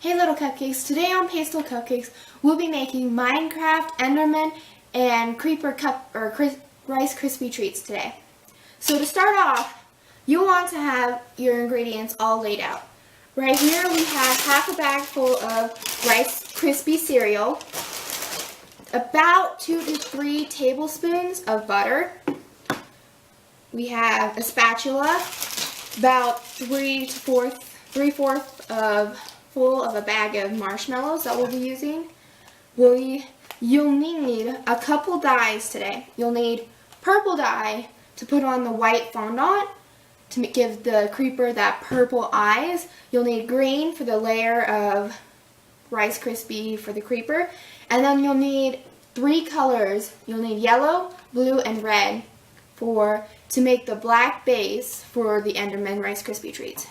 Hey little cupcakes, today on Pastel Cupcakes we'll be making Minecraft, Enderman, and Creeper Rice Krispie treats today. So to start off, you want to have your ingredients all laid out. Right here we have half a bag full of Rice Krispie cereal, about 2 to 3 tablespoons of butter. We have a spatula, about 3/4 full of a bag of marshmallows that we'll be using. You'll need a couple dyes today. You'll need purple dye to put on the white fondant to give the creeper that purple eyes. You'll need green for the layer of Rice Krispie for the creeper. And then you'll need 3 colors. You'll need yellow, blue, and red to make the black base for the Enderman Rice Krispie treats.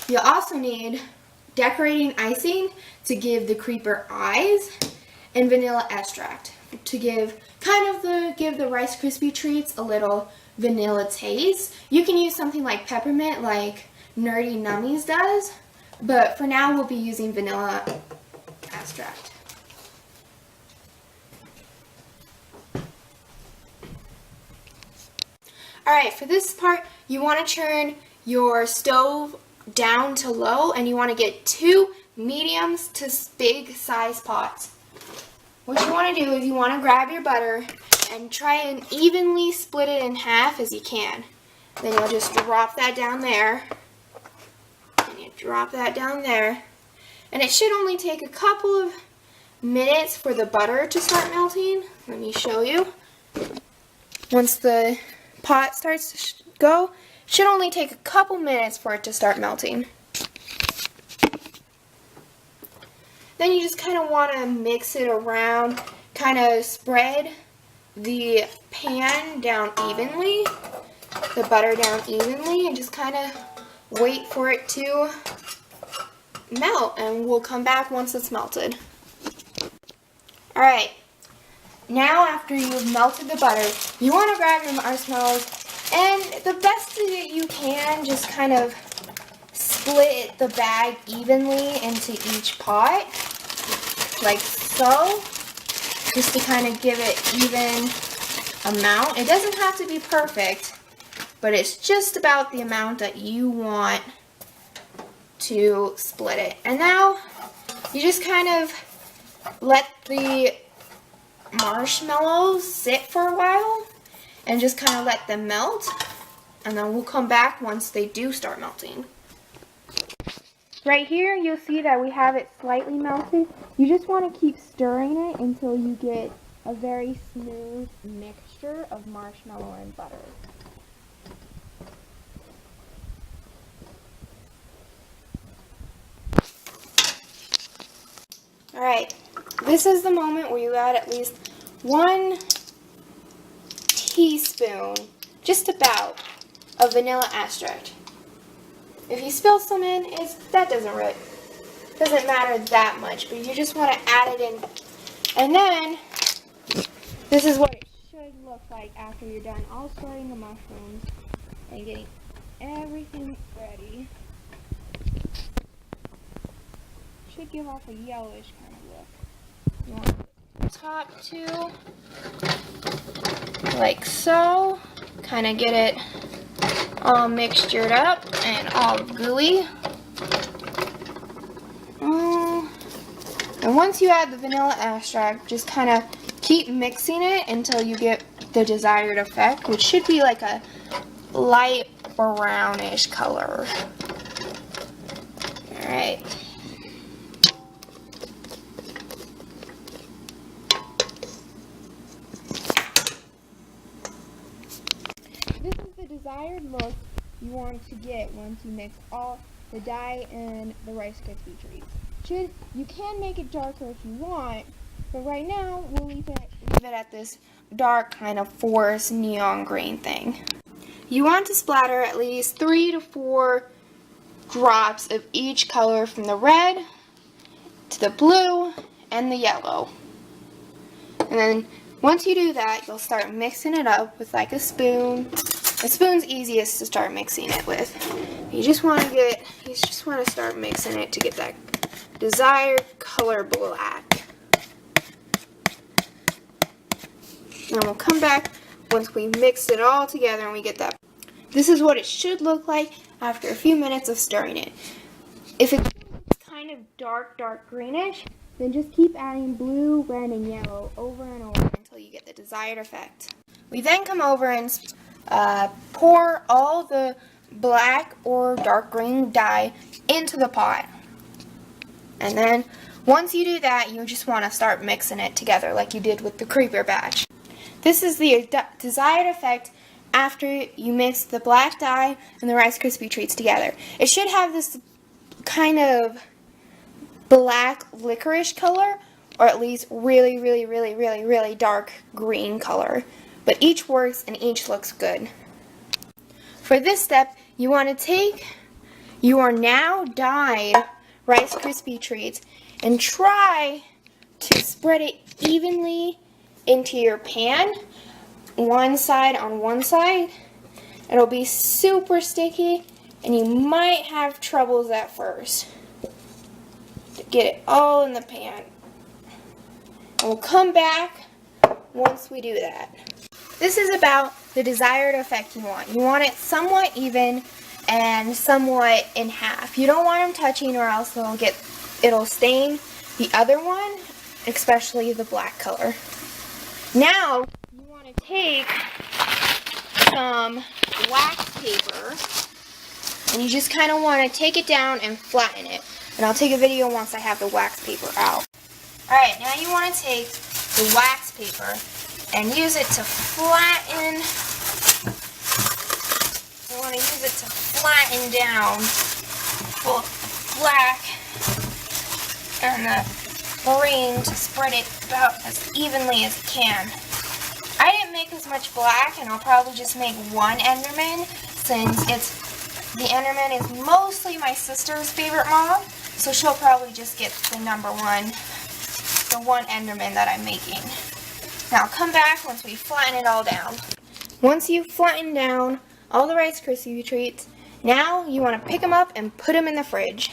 You'll also need decorating icing to give the creeper eyes, and vanilla extract to give the Rice Krispie treats a little vanilla taste. You can use something like peppermint like Nerdy Nummies does, but for now we'll be using vanilla extract. Alright, for this part you want to turn your stove down to low, and you want to get 2 mediums to big size pots. What you want to do is you want to grab your butter and try and evenly split it in half as you can. Then you'll just drop that down there, and you drop that down there, and it should only take a couple of minutes for the butter to start melting. Let me show you. Once the pot starts to go, it should only take a couple minutes for it to start melting. Then you just kind of want to mix it around, kind of spread the pan down evenly, the butter down evenly, and just kind of wait for it to melt, and we'll come back once it's melted. Alright, now after you've melted the butter, you want to grab your marshmallows, and the best that you can, just kind of split the bag evenly into each pot, like so, just to kind of give it even amount. It doesn't have to be perfect, but it's just about the amount that you want to split it. And now you just kind of let the marshmallows sit for a while and just kind of let them melt, and then we'll come back once they do start melting. Right here you'll see that we have it slightly melted. You just want to keep stirring it until you get a very smooth mixture of marshmallow and butter. Alright, this is the moment where you add at least 1 teaspoon, just about, of vanilla extract. If you spill some in, that doesn't matter that much, but you just want to add it in. And then, this is what it should look like after you're done all sorting the mushrooms and getting everything ready. Should give off a yellowish kind of look. You want the top 2, like so. Kind of get it all mixtured up and all gooey. And once you add the vanilla extract, just kind of keep mixing it until you get the desired effect, which should be like a light brownish color. Alright. This is the desired look you want to get once you mix all the dye and the Rice Krispie treats. You can make it darker if you want, but right now we'll leave it at this dark kind of forest neon green thing. You want to splatter at least 3 to 4 drops of each color, from the red to the blue and the yellow. And then once you do that, you'll start mixing it up with like a spoon. A spoon's easiest to start mixing it with. You just want to start mixing it to get that desired color black. And we'll come back once we mix it all together and we get that. This is what it should look like after a few minutes of stirring it. If it's kind of dark greenish, then just keep adding blue, red, and yellow over and over until you get the desired effect. We then come over and pour all the black or dark green dye into the pot. And then once you do that, you just want to start mixing it together like you did with the creeper batch. This is the desired effect after you mix the black dye and the Rice Krispie treats together. It should have this kind of black licorice color, or at least really dark green color. But each works and each looks good. For this step, you want to take your now dyed Rice Krispie treats and try to spread it evenly into your pan, one side on one side. It'll be super sticky and you might have troubles at first to get it all in the pan. And we'll come back once we do that. This is about the desired effect you want. You want it somewhat even and somewhat in half. You don't want them touching or else it'll stain the other one, especially the black color. Now, you want to take some wax paper and you just kind of want to take it down and flatten it. And I'll take a video once I have the wax paper out. Alright, now you want to take the wax paper and use it to flatten. You want to use it to flatten down both the black and the green to spread it about as evenly as you can. I didn't make as much black, and I'll probably just make one Enderman since the Enderman is mostly my sister's favorite mom, so she'll probably just get the one Enderman that I'm making. Now come back once we flatten it all down. Once you've flattened down all the Rice Krispie treats, now you want to pick them up and put them in the fridge.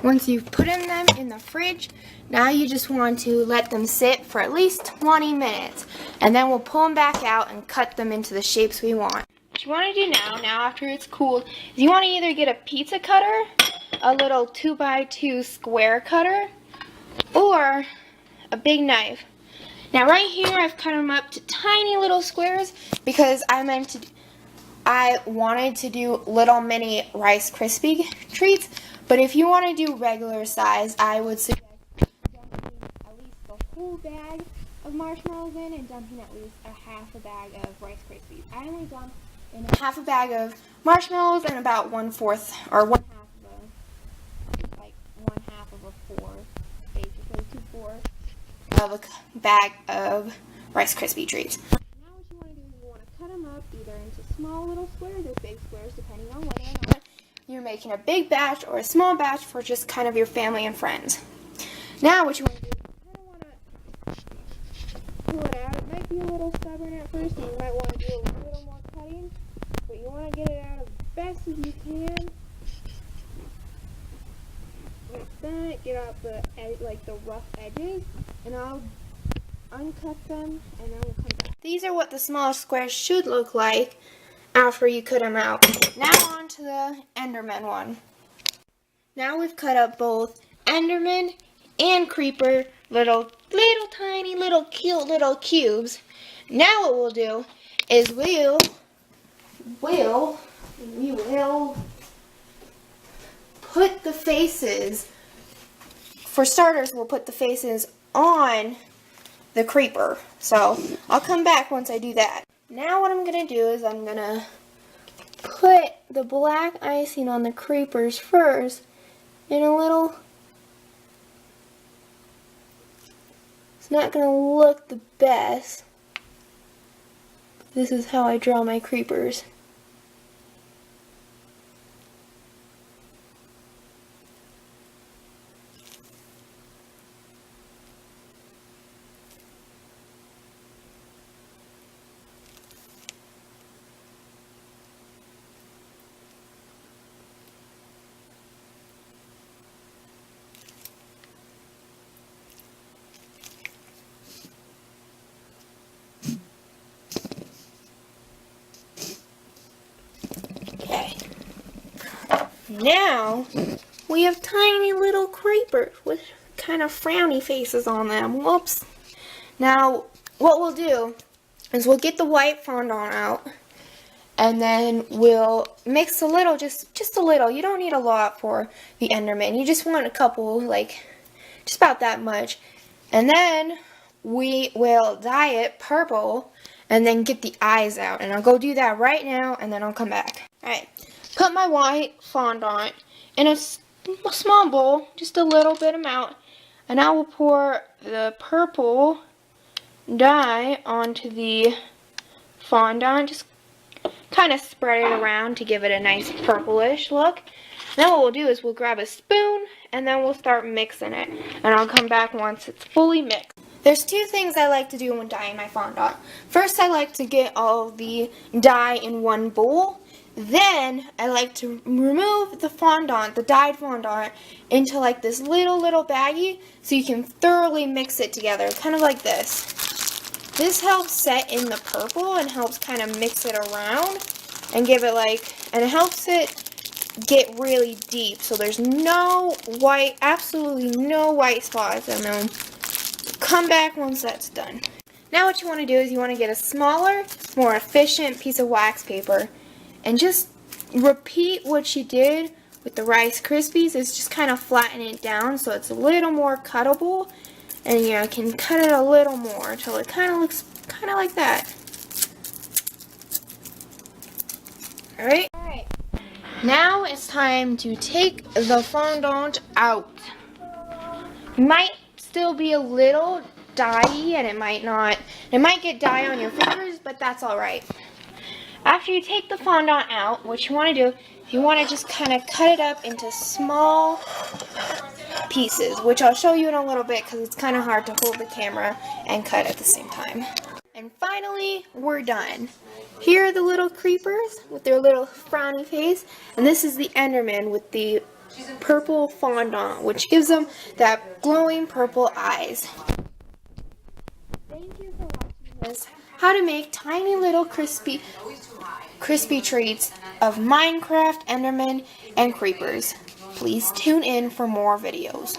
Once you've put them in the fridge, now you just want to let them sit for at least 20 minutes. And then we'll pull them back out and cut them into the shapes we want. What you want to do now after it's cooled, is you want to either get a pizza cutter, a little 2x2 square cutter, or a big knife. Now right here I've cut them up to tiny little squares because I wanted to do little mini Rice Krispie treats, but if you want to do regular size, I would suggest dumping at least the whole bag of marshmallows in and dumping at least a half a bag of Rice Krispies. I only dumped in half a bag of marshmallows and about 1/4 or one half of a fourth, basically 2/4 of a bag of Rice Krispie treats. Now what you want to do is you want to cut them up either into small little squares or big squares depending on whether or not you're making a big batch or a small batch for just kind of your family and friends. Now what you want to do is you kind of want to pull it out. It might be a little stubborn at first and you might want to do a little more cutting, but you want to get it out as best as you can. Like that, get out the rough edges, and I'll uncut them and then we'll come back. These are what the small squares should look like after you cut them out. Now on to the Enderman one. Now we've cut up both Enderman and Creeper, little tiny cute little cubes. Now what we'll do is we will put the faces. For starters, we'll put the faces on the Creeper. So I'll come back once I do that. Now what I'm going to do is I'm going to put the black icing on the Creepers first in a little... It's not going to look the best. This is how I draw my Creepers. Now, we have tiny little creepers with kind of frowny faces on them. Whoops. Now, what we'll do is we'll get the white fondant out, and then we'll mix a little, just a little. You don't need a lot for the Enderman. You just want a couple, like, just about that much. And then we will dye it purple, and then get the eyes out. And I'll go do that right now, and then I'll come back. Alright, put my white fondant in a small bowl, just a little bit amount, and I will pour the purple dye onto the fondant. Just kind of spread it around to give it a nice purplish look. Then what we'll do is we'll grab a spoon and then we'll start mixing it. And I'll come back once it's fully mixed. There's two things I like to do when dyeing my fondant. First, I like to get all the dye in one bowl. Then I like to remove the fondant, the dyed fondant, into like this little baggie so you can thoroughly mix it together, kind of like this. This helps set in the purple and helps kind of mix it around and give it and it helps it get really deep so there's no white, absolutely no white spots, and then come back once that's done. Now what you want to do is you want to get a smaller, more efficient piece of wax paper and just repeat what you did with the Rice Krispies. It's just kind of flatten it down so it's a little more cuttable, and you can cut it a little more until it kind of looks kind of like that. Alright. Now it's time to take the fondant out. It might still be a little dye-y and it might get dye on your fingers, but that's alright. After you take the fondant out, what you want to do is you want to just kind of cut it up into small pieces, which I'll show you in a little bit because it's kind of hard to hold the camera and cut at the same time. And finally, we're done. Here are the little creepers with their little frowny face, and this is the Enderman with the purple fondant, which gives them that glowing purple eyes. Thank you for watching this. How to make tiny little crispy treats of Minecraft, Enderman, and creepers. Please tune in for more videos.